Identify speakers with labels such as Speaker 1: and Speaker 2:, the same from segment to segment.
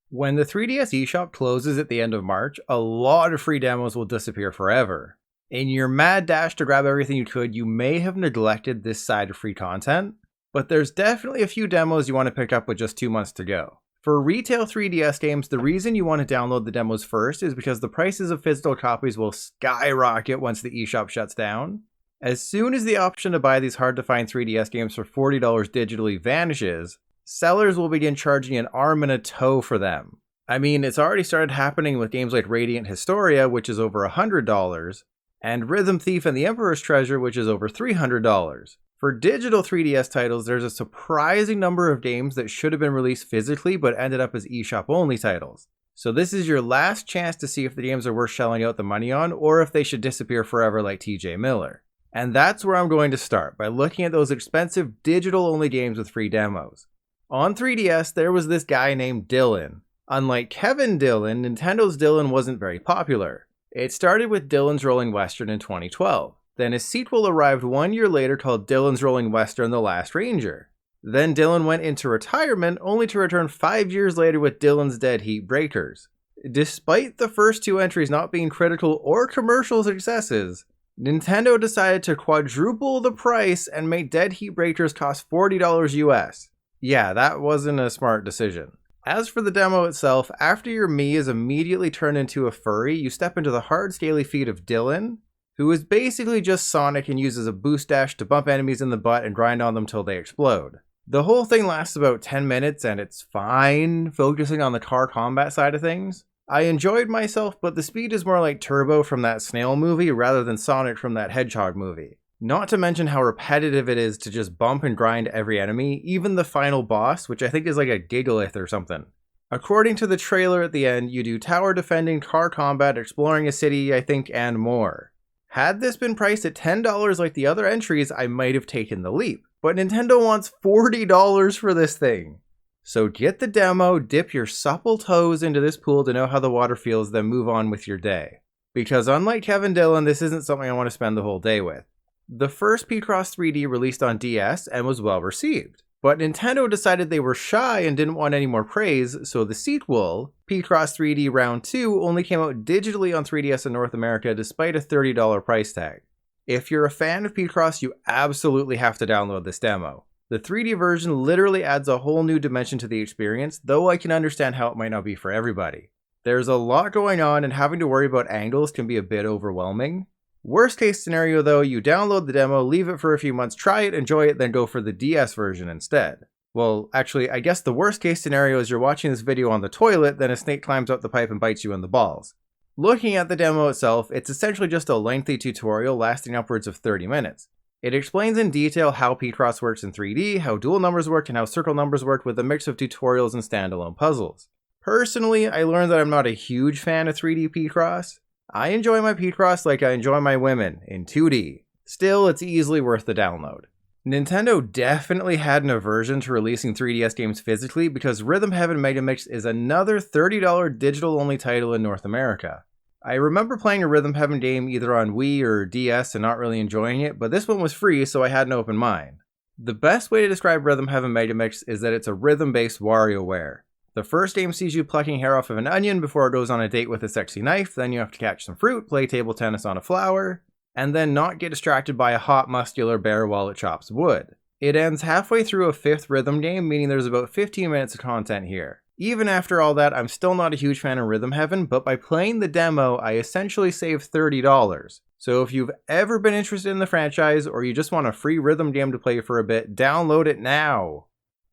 Speaker 1: When the 3DS eShop closes at the end of March, a lot of free demos will disappear forever. In your mad dash to grab everything you could, you may have neglected this side of free content, but there's definitely a few demos you want to pick up with just 2 months to go. For retail 3DS games, the reason you want to download the demos first is because the prices of physical copies will skyrocket once the eShop shuts down. As soon as the option to buy these hard-to-find 3DS games for $40 digitally vanishes, sellers will begin charging an arm and a toe for them. I mean, it's already started happening with games like Radiant Historia, which is over $100, and Rhythm Thief and the Emperor's Treasure, which is over $300. For digital 3DS titles, there's a surprising number of games that should have been released physically but ended up as eShop-only titles. So this is your last chance to see if the games are worth shelling out the money on, or if they should disappear forever like TJ Miller. And that's where I'm going to start, by looking at those expensive digital-only games with free demos. On 3DS, there was this guy named Dylan. Unlike Kevin Dillon, Nintendo's Dylan wasn't very popular. It started with Dylan's Rolling Western in 2012. Then a sequel arrived 1 year later called Dylan's Rolling Western: The Last Ranger. Then Dylan went into retirement, only to return 5 years later with Dylan's Dead Heat Breakers. Despite the first two entries not being critical or commercial successes, Nintendo decided to quadruple the price and make Dead Heat Breakers cost $40 US. Yeah, that wasn't a smart decision. As for the demo itself, after your Mii is immediately turned into a furry, you step into the hard scaly feet of Dylan, who is basically just Sonic and uses a boost dash to bump enemies in the butt and grind on them till they explode. The whole thing lasts about 10 minutes and it's fine, focusing on the car combat side of things. I enjoyed myself, but the speed is more like Turbo from that Snail movie rather than Sonic from that Hedgehog movie. Not to mention how repetitive it is to just bump and grind every enemy, even the final boss, which I think is like a Gigalith or something. According to the trailer at the end, you do tower defending, car combat, exploring a city, I think, and more. Had this been priced at $10 like the other entries, I might have taken the leap. But Nintendo wants $40 for this thing. So get the demo, dip your supple toes into this pool to know how the water feels, then move on with your day. Because unlike Kevin Dillon, this isn't something I want to spend the whole day with. The first Picross 3D released on DS and was well received. But Nintendo decided they were shy and didn't want any more praise, so the sequel, Picross 3D Round 2, only came out digitally on 3DS in North America despite a $30 price tag. If you're a fan of Picross, you absolutely have to download this demo. The 3D version literally adds a whole new dimension to the experience, though I can understand how it might not be for everybody. There's a lot going on and having to worry about angles can be a bit overwhelming. Worst case scenario though, you download the demo, leave it for a few months, try it, enjoy it, then go for the DS version instead. Well, actually, I guess the worst case scenario is you're watching this video on the toilet, then a snake climbs up the pipe and bites you in the balls. Looking at the demo itself, it's essentially just a lengthy tutorial lasting upwards of 30 minutes. It explains in detail how Picross works in 3D, how dual numbers work, and how circle numbers work with a mix of tutorials and standalone puzzles. Personally, I learned that I'm not a huge fan of 3D Picross. I enjoy my Picross like I enjoy my women, in 2D. Still, it's easily worth the download. Nintendo definitely had an aversion to releasing 3DS games physically because Rhythm Heaven Megamix is another $30 digital-only title in North America. I remember playing a Rhythm Heaven game either on Wii or DS and not really enjoying it, but this one was free, so I had an open mind. The best way to describe Rhythm Heaven Megamix is that it's a rhythm-based WarioWare. The first game sees you plucking hair off of an onion before it goes on a date with a sexy knife, then you have to catch some fruit, play table tennis on a flower, and then not get distracted by a hot muscular bear while it chops wood. It ends halfway through a fifth rhythm game, meaning there's about 15 minutes of content here. Even after all that, I'm still not a huge fan of Rhythm Heaven, but by playing the demo, I essentially saved $30. So if you've ever been interested in the franchise, or you just want a free rhythm game to play for a bit, download it now!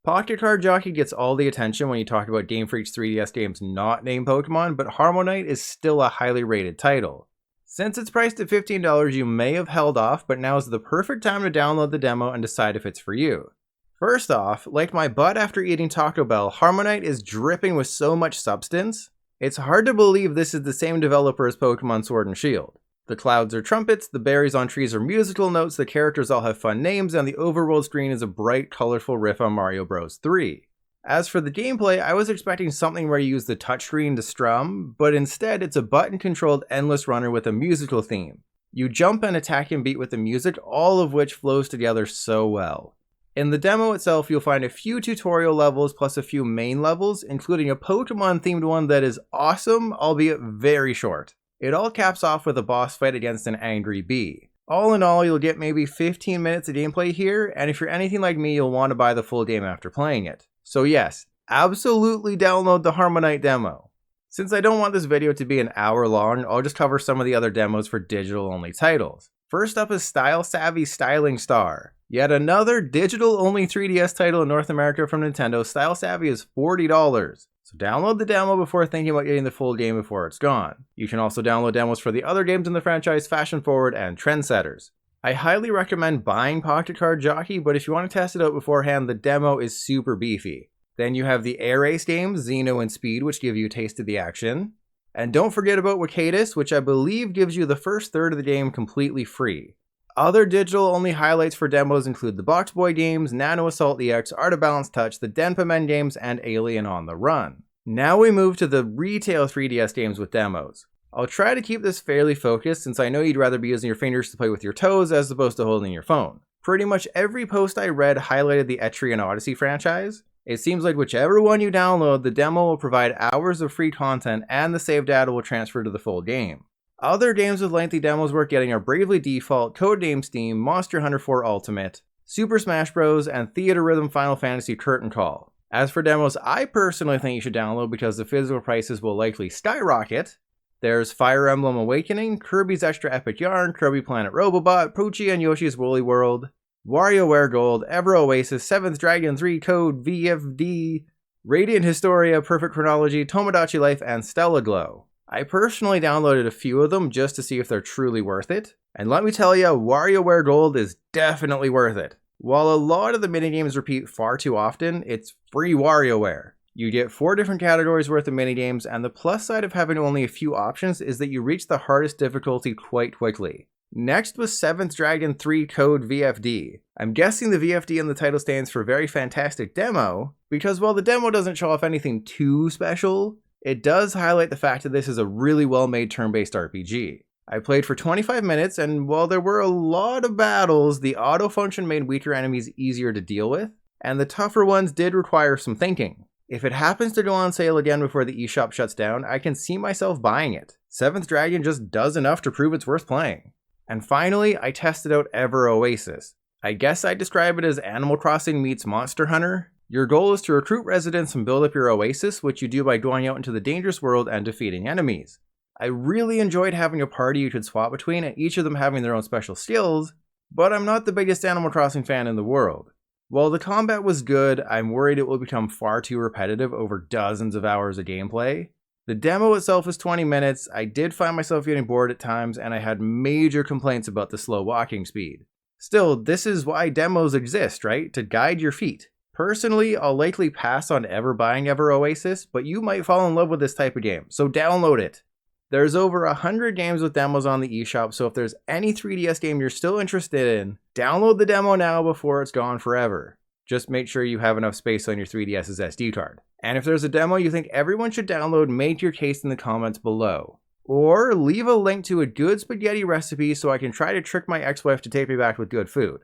Speaker 1: Pocket Card Jockey gets all the attention when you talk about Game Freak's 3DS games not named Pokemon, but Harmonite is still a highly rated title. Since it's priced at $15, you may have held off, but now is the perfect time to download the demo and decide if it's for you. First off, like my butt after eating Taco Bell, Harmonite is dripping with so much substance, it's hard to believe this is the same developer as Pokemon Sword and Shield. The clouds are trumpets, the berries on trees are musical notes, the characters all have fun names, and the overworld screen is a bright, colorful riff on Mario Bros. 3. As for the gameplay, I was expecting something where you use the touchscreen to strum, but instead it's a button-controlled endless runner with a musical theme. You jump and attack and beat with the music, all of which flows together so well. In the demo itself, you'll find a few tutorial levels plus a few main levels, including a Pokemon themed one that is awesome, albeit very short. It all caps off with a boss fight against an angry bee. All in all, you'll get maybe 15 minutes of gameplay here, and if you're anything like me, you'll want to buy the full game after playing it. So yes, absolutely download the Harmonite demo. Since I don't want this video to be an hour long, I'll just cover some of the other demos for digital-only titles. First up is Style Savvy Styling Star. Yet another digital-only 3DS title in North America from Nintendo. Style Savvy is $40. So download the demo before thinking about getting the full game before it's gone. You can also download demos for the other games in the franchise, Fashion Forward and Trendsetters. I highly recommend buying Pocket Card Jockey, but if you want to test it out beforehand, the demo is super beefy. Then you have the Air Race games, Xeno and Speed, which give you a taste of the action. And don't forget about Oasis, which I believe gives you the first third of the game completely free. Other digital-only highlights for demos include the Box Boy games, Nano Assault EX, Art of Balance Touch, the Denpa Men games, and Alien on the Run. Now we move to the retail 3DS games with demos. I'll try to keep this fairly focused since I know you'd rather be using your fingers to play with your toes as opposed to holding your phone. Pretty much every post I read highlighted the Etrian Odyssey franchise. It seems like whichever one you download, the demo will provide hours of free content and the save data will transfer to the full game. Other games with lengthy demos worth getting are Bravely Default, Codename Steam, Monster Hunter 4 Ultimate, Super Smash Bros, and Theater Rhythm Final Fantasy Curtain Call. As for demos I personally think you should download because the physical prices will likely skyrocket, there's Fire Emblem Awakening, Kirby's Extra Epic Yarn, Kirby Planet Robobot, Poochy and Yoshi's Woolly World, WarioWare Gold, Ever Oasis, 7th Dragon 3 Code, VFD, Radiant Historia, Perfect Chronology, Tomodachi Life, and Stella Glow. I personally downloaded a few of them just to see if they're truly worth it, and let me tell you, WarioWare Gold is definitely worth it. While a lot of the minigames repeat far too often, it's free WarioWare. You get 4 different categories worth of minigames, and the plus side of having only a few options is that you reach the hardest difficulty quite quickly. Next was 7th Dragon 3 Code VFD. I'm guessing the VFD in the title stands for Very Fantastic Demo, because while the demo doesn't show off anything too special, it does highlight the fact that this is a really well-made turn-based RPG. I played for 25 minutes, and while there were a lot of battles, the auto function made weaker enemies easier to deal with, and the tougher ones did require some thinking. If it happens to go on sale again before the eShop shuts down, I can see myself buying it. 7th Dragon just does enough to prove it's worth playing. And finally, I tested out Ever Oasis. I guess I'd describe it as Animal Crossing meets Monster Hunter. Your goal is to recruit residents and build up your oasis, which you do by going out into the dangerous world and defeating enemies. I really enjoyed having a party you could swap between and each of them having their own special skills, but I'm not the biggest Animal Crossing fan in the world. While the combat was good, I'm worried it will become far too repetitive over dozens of hours of gameplay. The demo itself is 20 minutes, I did find myself getting bored at times, and I had major complaints about the slow walking speed. Still, this is why demos exist, right? To guide your feet. Personally, I'll likely pass on ever buying Ever Oasis, but you might fall in love with this type of game, so download it. There's over 100 games with demos on the eShop, so if there's any 3DS game you're still interested in, download the demo now before it's gone forever. Just make sure you have enough space on your 3DS's SD card. And if there's a demo you think everyone should download, make your case in the comments below. Or leave a link to a good spaghetti recipe so I can try to trick my ex-wife to take me back with good food.